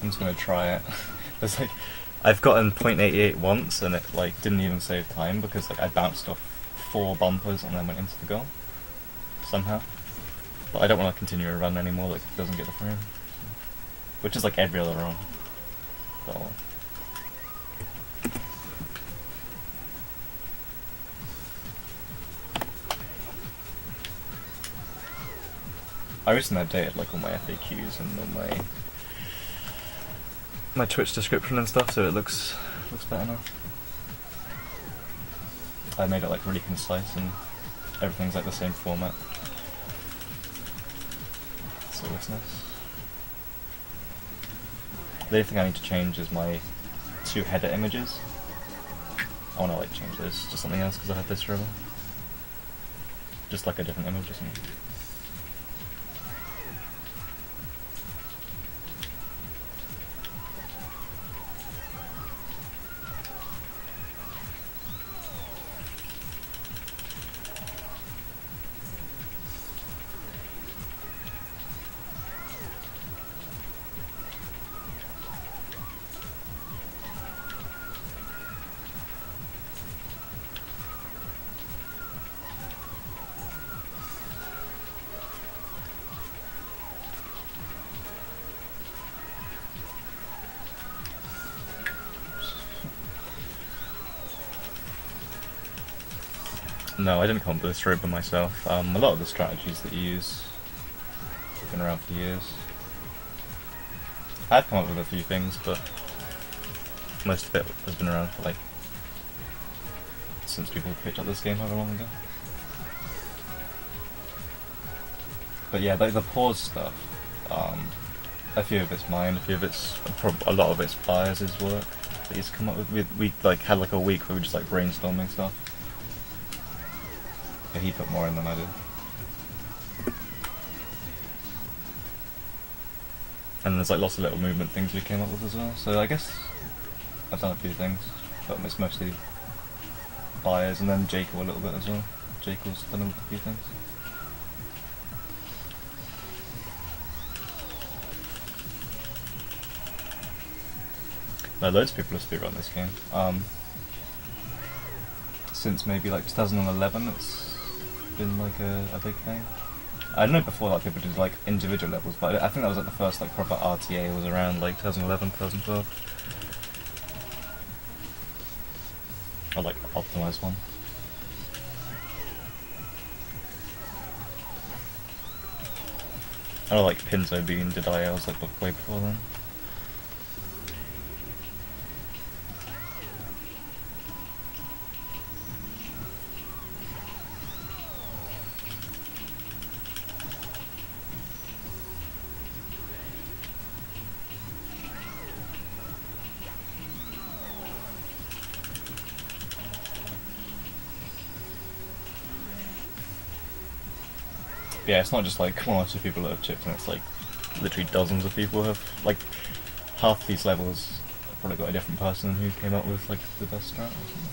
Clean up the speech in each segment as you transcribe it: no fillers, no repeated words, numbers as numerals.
I'm just gonna try it. There's like, I've gotten .88 once and it like didn't even save time because like I bounced off 4 bumpers and then went into the goal somehow. But I don't want to continue a run anymore. Like it doesn't get the frame, which is like every other run. But, I recently updated like all my FAQs and all my Twitch description and stuff, so it looks better now. I made it like really concise and everything's like the same format. So it's nice. The only thing I need to change is my 2 header images. I wanna like change those to something else because I had this forever. Just like a different image or something. No, I didn't come up with this rope by myself. A lot of the strategies that you use have been around for years. I've come up with a few things, but most of it has been around for like since people picked up this game however long ago. But yeah, like the pause stuff, a few of it's mine, a few of it's a lot of it's Byers' work that he's come up with. We like had like a week where we were just like brainstorming stuff. Yeah, he put more in than I did. And there's like lots of little movement things we came up with as well. So I guess I've done a few things, but it's mostly Byers and then Jekyll a little bit as well. Jekyll's done a few things. No, loads of people have speedrun this game. Since maybe like 2011 it's been like a big thing. I know before that people did like individual levels, but I think that was like the first like proper RTA was around like 2011, 2012. Or like optimized one. I know like Pinto Bean did ILs like way before then. Yeah, it's not just like 1 or 2 people that have chipped in, it's like literally dozens of people have, like, half these levels have probably got a different person who came up with like the best strat or something.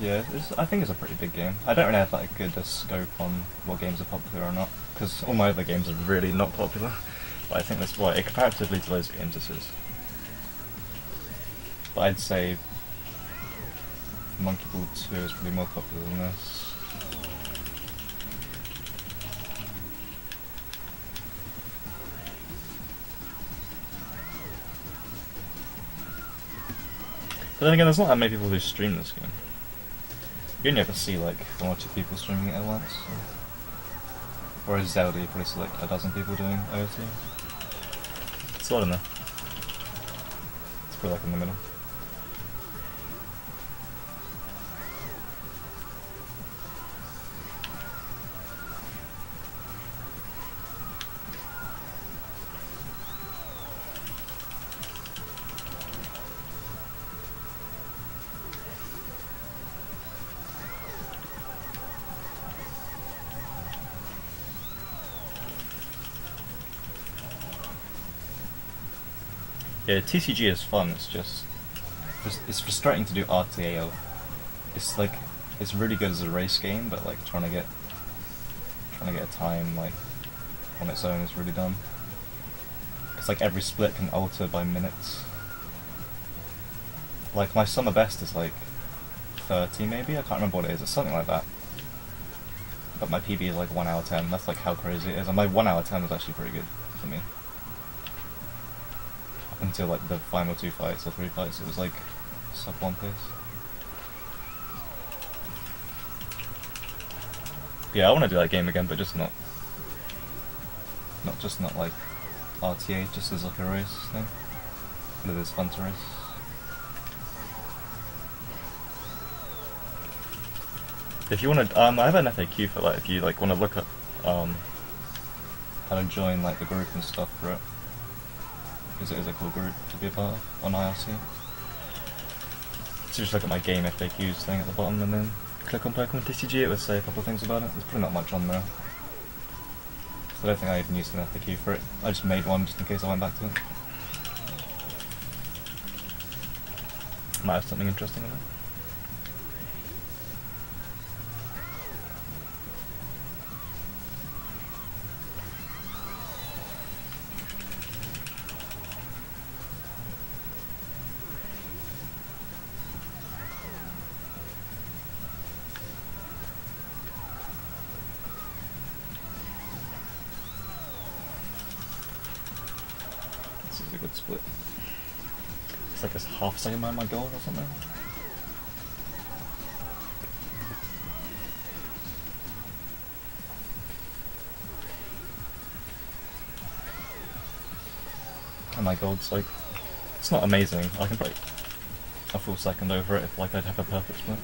Yeah, I think it's a pretty big game. I don't really have like good scope on what games are popular or not, because all my other games are really not popular. But I think that's why, comparatively to those games, this is. But I'd say Monkey Ball 2 is probably more popular than this. But then again, there's not that many people who stream this game. You only ever see like 1 or 2 people streaming it at once. So. Whereas Zelda, you probably see like a dozen people doing OT. So I don't know. It's probably like in the middle. Yeah, TCG is fun. It's frustrating to do RTA. It's like it's really good as a race game, but like trying to get a time like on its own is really dumb. It's like every split can alter by minutes. Like my summer best is like 30 maybe. I can't remember what it is. It's something like that. But my PB is like 1 hour 10. That's like how crazy it is. And my 1 hour 10 was actually pretty good for me. Up until like the final 2 fights or 3 fights, it was like sub 1 pace. Yeah, I want to do that game again, but just not like RTA, just as like a race thing. But it is fun to race. If you want to, I have an FAQ for that. If you like want to look up how to join like the group and stuff for it, because it is a cool group to be a part of on IRC. So just look at my game FAQs thing at the bottom, and then click on Pokemon TCG. It will say a couple of things about it. There's probably not much on there, so I don't think I even used an FAQ for it. I just made one just in case I went back to it. Might have something interesting in it. This is a good split. It's like a half a second behind my goal or something. And my gold's like, it's not amazing. I can probably a full second over it if like I'd have a perfect split.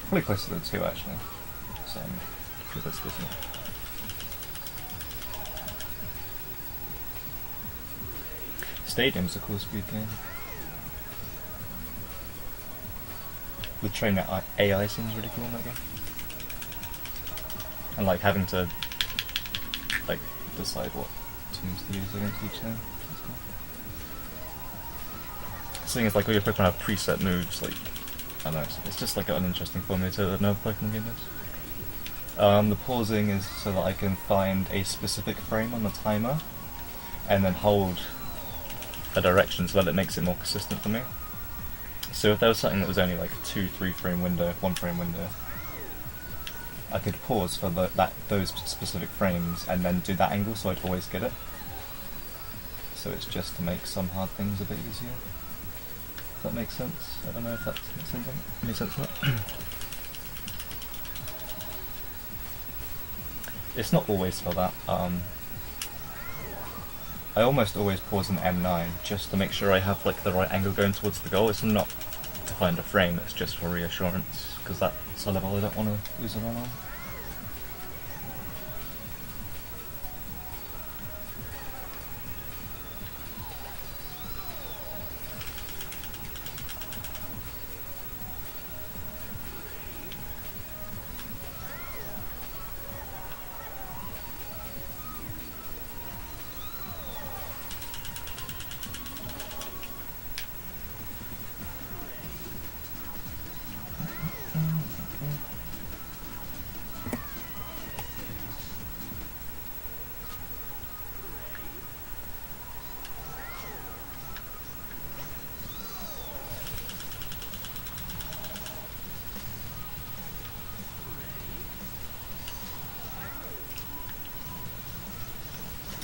Probably closer to the 2 actually. So because that's good. Stadium's a cool speed game. The train AI seems really cool in that game. And like having to like decide what teams to use against each thing. That's cool. The thing is like all your Pokemon have preset moves, like I don't know, it's just like an uninteresting formula to another Pokemon game is. The pausing is so that I can find a specific frame on the timer and then hold a direction so that it makes it more consistent for me. So if there was something that was only like a 2-3 frame window, 1 frame window, I could pause for those specific frames and then do that angle so I'd always get it. So it's just to make some hard things a bit easier. If that makes sense? I don't know if that makes any sense or not. It's not always for that. I almost always pause in M9 just to make sure I have like the right angle going towards the goal. It's not to find a frame, it's just for reassurance, because that's a level I don't want to lose it on.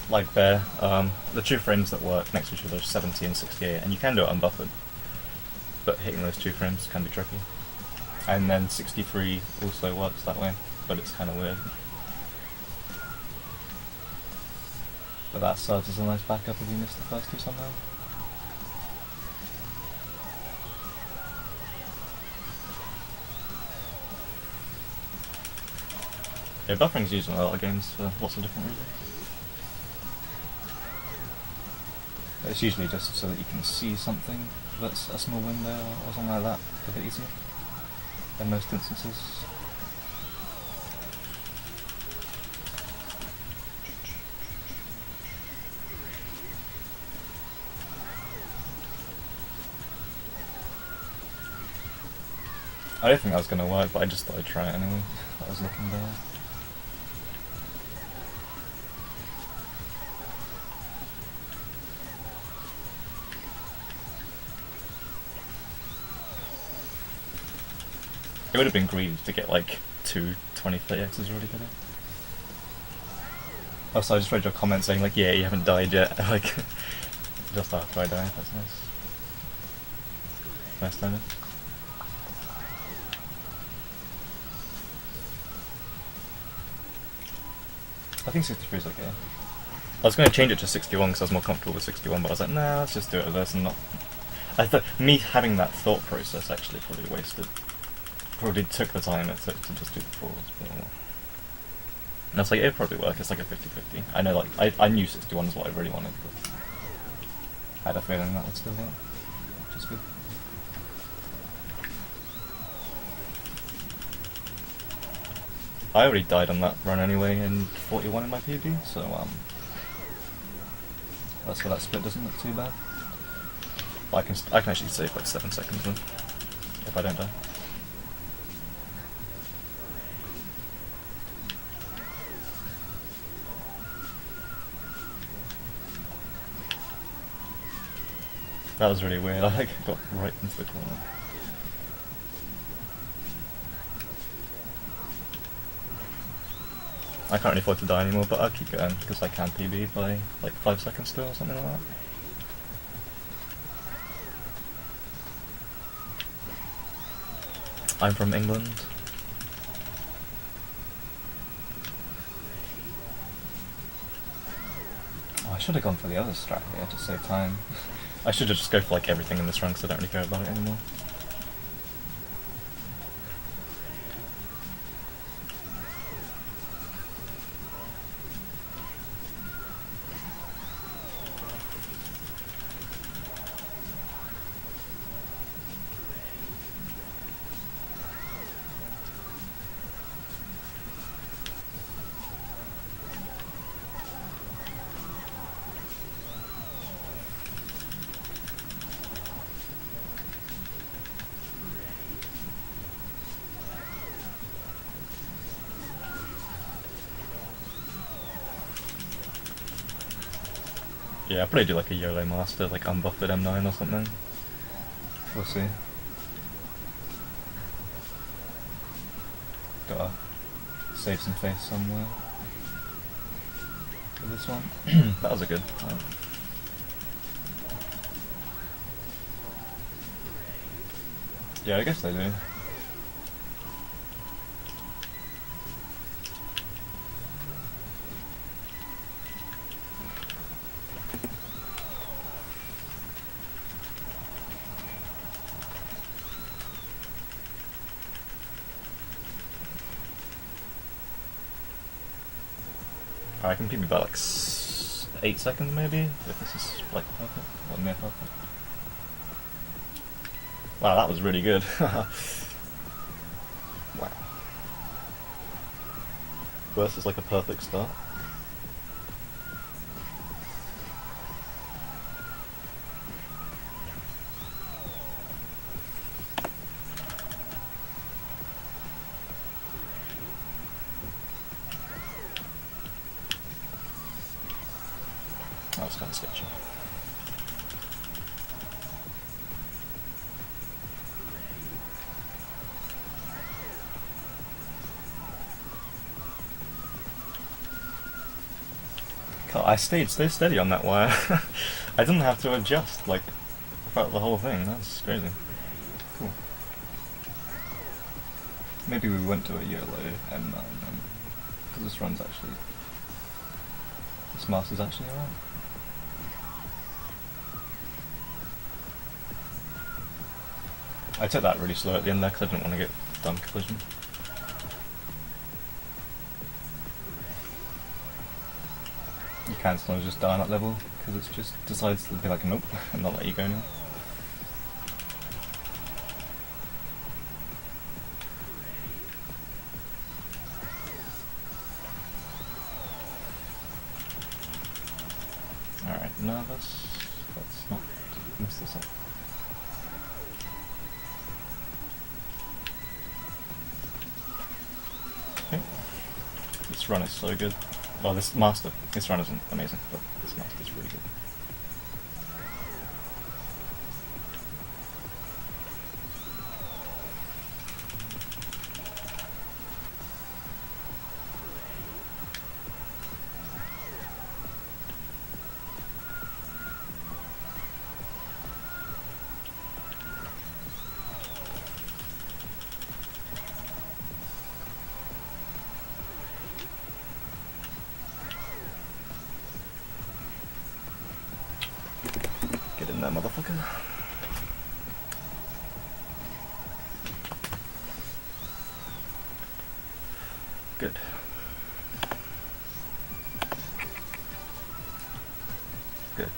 Like there, the 2 frames that work next to each other are 70 and 68, and you can do it unbuffered, but hitting those 2 frames can be tricky. And then 63 also works that way, but it's kind of weird. But that serves as a nice backup if you miss the first 2 somehow. Yeah, buffering's used in a lot of games for lots of different reasons. It's usually just so that you can see something that's a small window or something like that a bit easier in most instances. I don't think that was going to work, but I just thought I'd try it anyway. That was looking there. It would have been greedy to get like 2 2030Xs already today. Also, I just read your comment saying like, yeah, you haven't died yet, like, just after I die. That's nice. Nice timing. I think 63 is okay. I was going to change it to 61 because I was more comfortable with 61, but I was like, nah, let's just do it with this and not... I thought me having that thought process actually probably took the time it took to just do the pause. And I was like, it'd probably work, it's like a 50-50. I know, like, I knew 61 is what I really wanted, but I had a feeling that would still work, which is good. I already died on that run anyway in 41 in my PB, so that's where that split doesn't look too bad. But I can actually save like 7 seconds then, if I don't die. That was really weird, I got right into the corner. I can't really afford to die anymore, but I'll keep going because I can PB by like 5 seconds still or something like that. I'm from England. Oh, I should have gone for the other strat here to save time. I should have just go for like everything in this run because I don't really care about it anymore. Yeah, I'll probably do like a YOLO master, like unbuffed M9 or something. We'll see. Gotta save some face somewhere. For this one. That was a good time. Yeah, I guess they do. I can PB by like 8 seconds maybe, if this is like perfect, or near perfect. Wow, that was really good. Wow. Worst is like a perfect start. That was kind of sketchy. God, I stayed so steady on that wire. I didn't have to adjust like throughout the whole thing. That's crazy. Cool. Maybe we went to a YOLO M9 then, because this run's actually, this master's actually alright. I took that really slow at the end there because I didn't want to get dumb collision. cancel and just die on that level, because it just decides to be like, nope, and not let you go now. Alright, nervous. Let's not mess this up. Okay. This run is so good. Well, this run isn't amazing, but this master is really good. Get in there, motherfucker. Good. Good.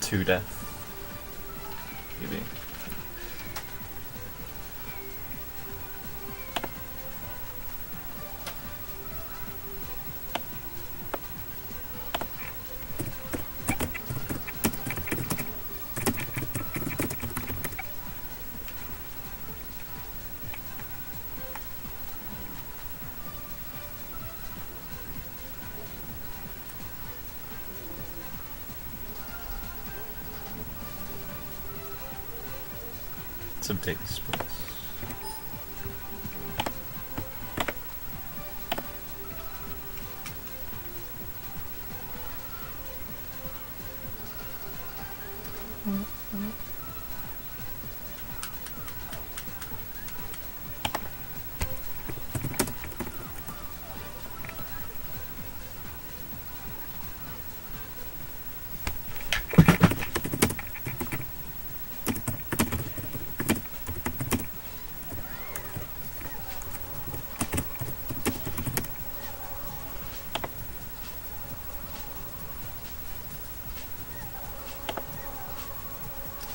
To death. Maybe. Some take these spots.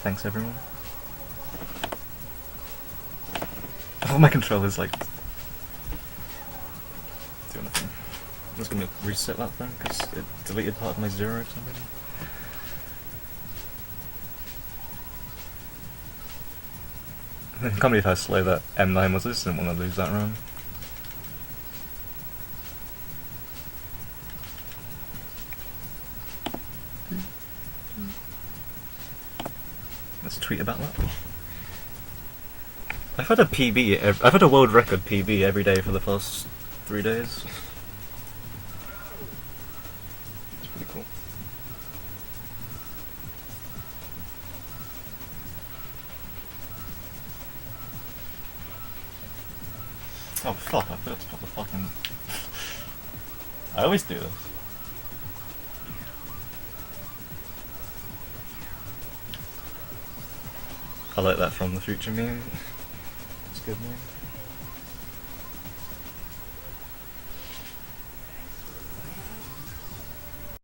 Thanks everyone. Oh, my controller's like doing nothing. I'm just gonna reset that thing because it deleted part of my zero or something. I can't believe how slow that M9 was. I just didn't want to lose that round. Let's tweet about that. I've had a PB. I've had a world record PB every day for the past 3 days. It's pretty cool. Oh fuck! I forgot to put the fucking. I always do this. I like that from the future meme. It's good meme.